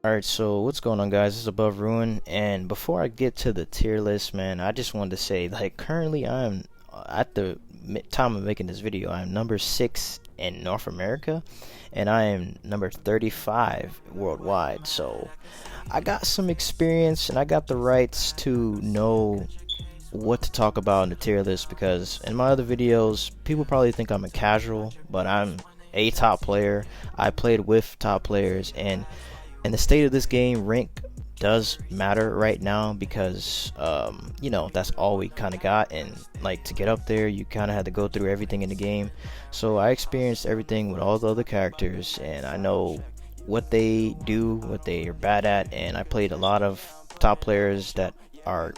Alright, so what's going on, guys? This is Above Ruin, and before I get to the tier list, man, I just wanted to say, like, currently I'm at the time of making this video, I'm number 6 in North America, and I am number 35 worldwide. So I got some experience, and I got the rights to know what to talk about in the tier list, because in my other videos, people probably think I'm a casual, but I'm a top player. I played with top players, and in the state of this game, rank does matter right now because you know, that's all we kind of got, and like to get up there you kind of had to go through everything in the game. So I experienced everything with all the other characters, and I know what they do, what they are bad at, and I played a lot of top players that are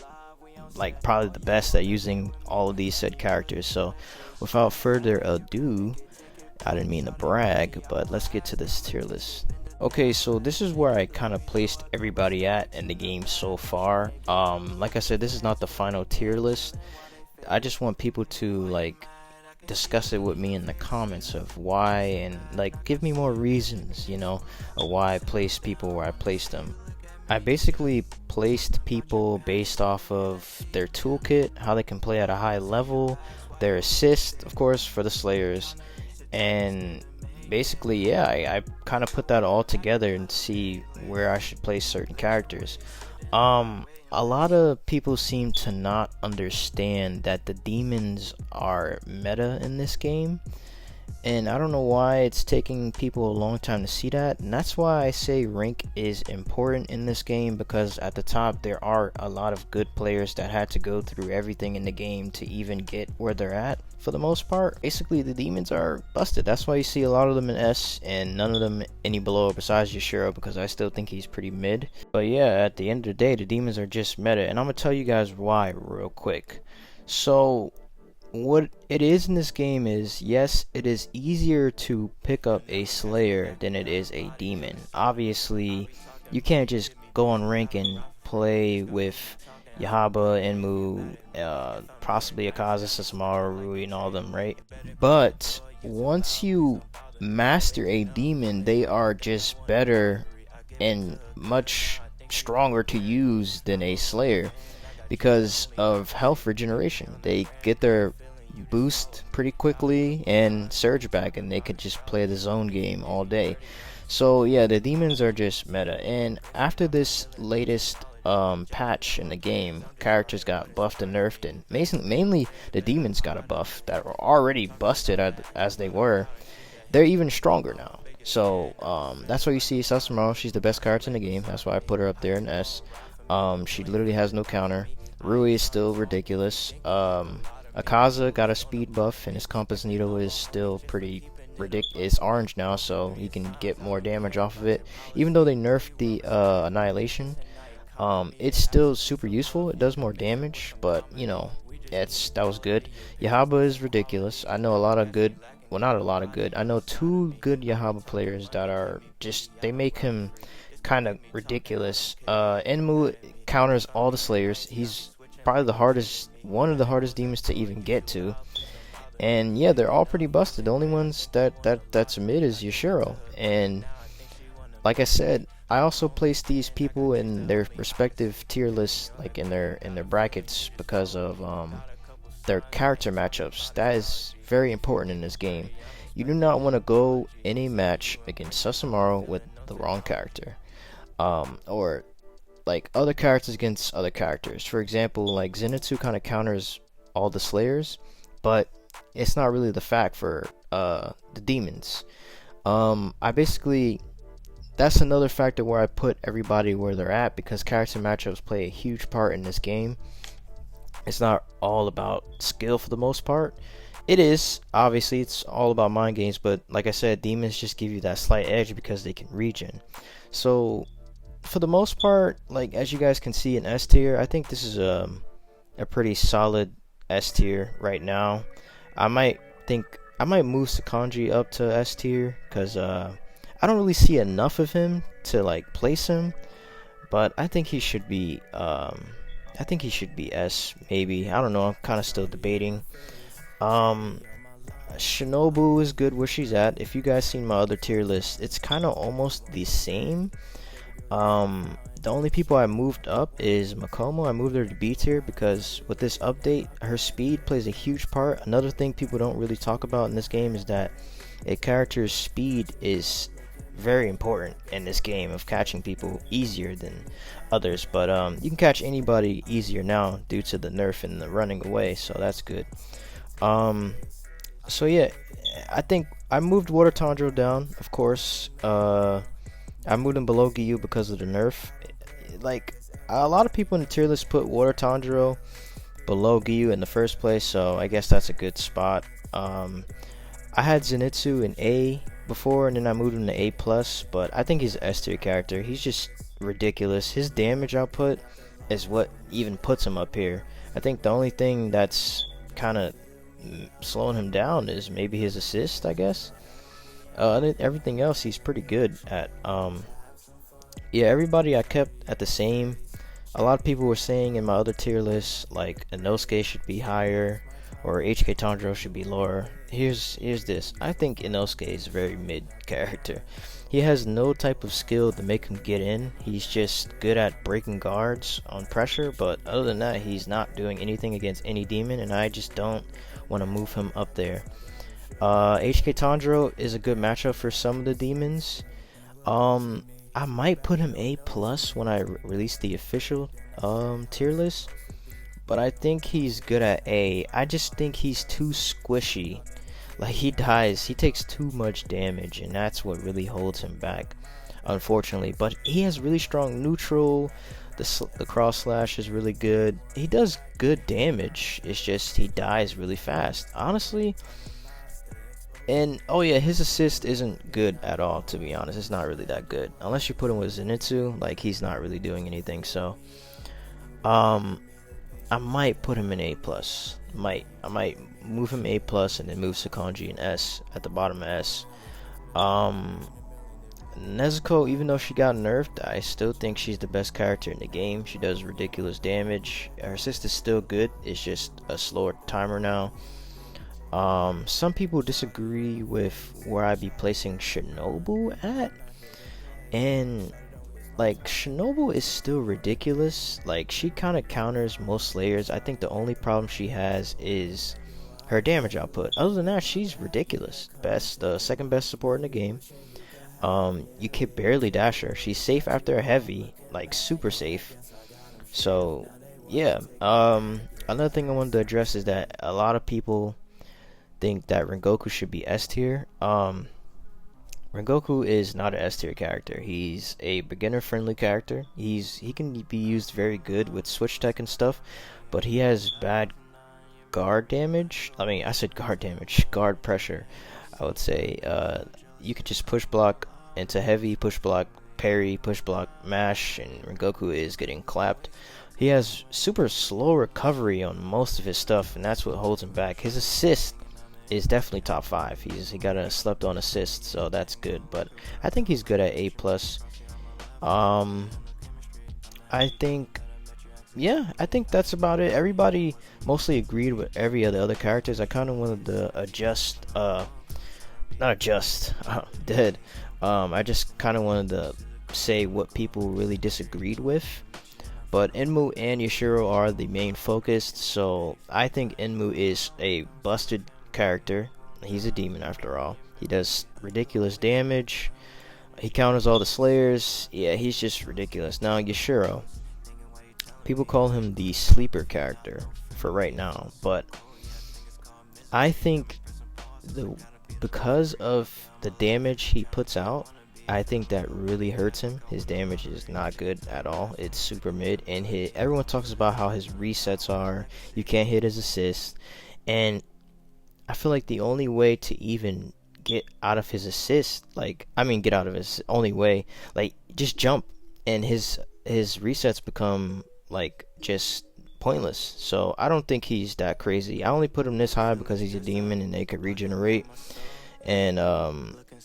like probably the best at using all of these said characters. So without further ado, I didn't mean to brag, but let's get to this tier list. Okay, so this is where I kind of placed everybody at in the game so far. Like I said, this is not the final tier list. I just want people to like discuss it with me in the comments of why, and like give me more reasons, you know, of why I placed people where I placed them. I basically placed people based off of their toolkit, how they can play at a high level, their assist, of course, for the Slayers, and basically, yeah, I kind of put that all together and see where I should place certain characters. A lot of people seem to not understand that the demons are meta in this game, and I don't know why it's taking people a long time to see that, and that's why I say rank is important in this game, because at the top there are a lot of good players that had to go through everything in the game to even get where they're at. For the most part, basically the demons are busted. That's why you see a lot of them in S and none of them any below besides Geshiro, because I still think he's pretty mid. But yeah, at the end of the day, the demons are just meta, and I'm gonna tell you guys why real quick. So what it is in this game is, yes, it is easier to pick up a Slayer than it is a demon. Obviously, you can't just go on rank and play with Yahaba, Enmu, possibly Akaza, Sasamaru, Rui, and all of them, right? But once you master a demon, they are just better and much stronger to use than a Slayer because of health regeneration. They get their boost pretty quickly and surge back, and they could just play the zone game all day. So yeah, the demons are just meta, and after this latest patch in the game, characters got buffed and nerfed, and mainly the demons got a buff that were already busted as they were. They're even stronger now. So that's why you see Sasamaru, she's the best character in the game. That's why I put her up there in S. She literally has no counter. Rui is still ridiculous. Akaza got a speed buff, and his compass needle is still pretty ridiculous. It's orange now, so he can get more damage off of it. Even though they nerfed the annihilation, it's still super useful. It does more damage, but you know, that was good. Yahaba is ridiculous. I know a lot of good, well, not a lot of good. I know 2 good Yahaba players that are just, they make him kind of ridiculous. Enmu counters all the Slayers. He's probably the hardest, one of the hardest demons to even get to. And yeah, they're all pretty busted. The only ones that's mid is Geshiro. And like I said, I also placed these people in their respective tier lists, like in their brackets, because of their character matchups. That is very important in this game. You do not want to go in a match against Sasamaru with the wrong character, or like other characters against other characters. For example, like Zinitsu kind of counters all the Slayers, but it's not really the fact for the demons. I basically, that's another factor where I put everybody where they're at, because character matchups play a huge part in this game. It's not all about skill for the most part. It is, obviously, it's all about mind games, but like I said, demons just give you that slight edge because they can regen. So for the most part, like as you guys can see in S tier, I think this is a pretty solid S tier right now. I might move Sakanji up to S tier, because I don't really see enough of him to like place him, but I think he should be S, maybe. I don't know, I'm kind of still debating. Shinobu is good where she's at. If you guys seen my other tier list, it's kind of almost the same. The only people I moved up is Makomo. I moved her to B tier because with this update, her speed plays a huge part. Another thing people don't really talk about in this game is that a character's speed is very important in this game of catching people easier than others. But you can catch anybody easier now due to the nerf and the running away, so that's good. Um, so yeah, I think I moved Water Tondro down, of course. I moved him below Giyu because of the nerf. Like, a lot of people in the tier list put Water Tondro below Giyu in the first place, so I guess that's a good spot. I had Zenitsu in A before, and then I moved him to A+, but I think he's an S tier character. He's just ridiculous. His damage output is what even puts him up here. I think the only thing that's kind of slowing him down is maybe his assist, I guess. Everything else he's pretty good at. Yeah, everybody I kept at the same. A lot of people were saying in my other tier list, like Inosuke should be higher or HK Tondro should be lower. Here's this. I think Inosuke is a very mid character. He has no type of skill to make him get in. He's just good at breaking guards on pressure, but other than that, he's not doing anything against any demon, and I just don't want to move him up there. HK Tondro is a good matchup for some of the demons. I might put him A+ when I release the official tier list, but I think he's good at A. I just think he's too squishy. Like, he takes too much damage, and that's what really holds him back, unfortunately. But he has really strong neutral. The cross slash is really good. He does good damage. It's just he dies really fast, honestly. And oh yeah, his assist isn't good at all, to be honest. It's not really that good unless you put him with Zenitsu. Like, he's not really doing anything. So I might put him in A+. I might move him A+ and then move Sakonji in S at the bottom of S. Nezuko, even though she got nerfed, I still think she's the best character in the game. She does ridiculous damage. Her assist is still good. It's just a slower timer now. Some people disagree with where I'd be placing Shinobu at, and like, Shinobu is still ridiculous. Like, she kind of counters most slayers. I think the only problem she has is her damage output. Other than that, she's ridiculous. Second best support in the game. You can barely dash her. She's safe after a heavy, like super safe. So yeah. Another thing I wanted to address is that a lot of people think that Rengoku should be S tier. Rengoku is not an S tier character. He's a beginner friendly character. He can be used very good with switch tech and stuff, but he has bad guard damage. I mean, I said guard damage, guard pressure. I would say you could just push block into heavy, push block parry, push block mash, and Rengoku is getting clapped. He has super slow recovery on most of his stuff, and that's what holds him back. His assist is definitely top 5. He got a slept on assist, so that's good. But I think he's good at A+. I think that's about it. Everybody mostly agreed with every other characters. I kind of wanted to adjust, dead. I just kind of wanted to say what people really disagreed with. But Enmu and Geshiro are the main focus, so I think Enmu is a busted character. He's a demon after all. He does ridiculous damage. He counters all the slayers. Yeah, he's just ridiculous. Now Geshiro, people call him the sleeper character for right now, but I think because of the damage he puts out, I think that really hurts him. His damage is not good at all. It's super mid, and everyone talks about how his resets are. You can't hit his assist, and I feel like the only way to even get out of his assist, get out of his only way, just jump, and his resets become just pointless. So I don't think he's that crazy. I only put him this high because he's a demon and they could regenerate, and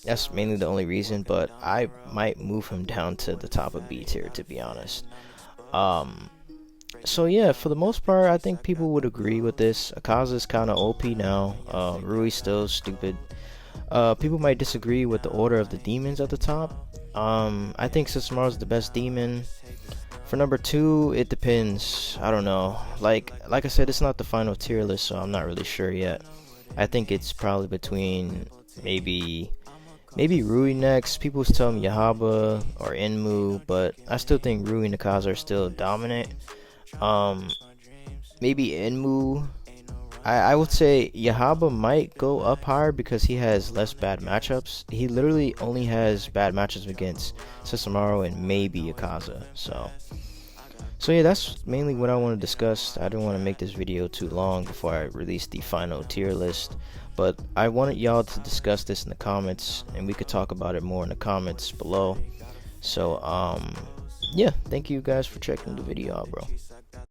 that's mainly the only reason. But I might move him down to the top of B tier, to be honest. So yeah, for the most part, I think people would agree with this. Akaza's kind of OP now. Rui's still stupid. People might disagree with the order of the demons at the top. I think Sesshomaru is the best demon. For number 2, it depends. I don't know. Like I said, it's not the final tier list, so I'm not really sure yet. I think it's probably between maybe Rui next. People was telling me Yahaba or Enmu, but I still think Rui and Nakaza are still dominant. Maybe Enmu. I would say Yahaba might go up higher because he has less bad matchups. He literally only has bad matchups against Sesshomaru and maybe Akaza. So yeah, that's mainly what I want to discuss. I didn't want to make this video too long before I release the final tier list, but I wanted y'all to discuss this in the comments, and we could talk about it more in the comments below. So yeah, thank you guys for checking the video out, bro.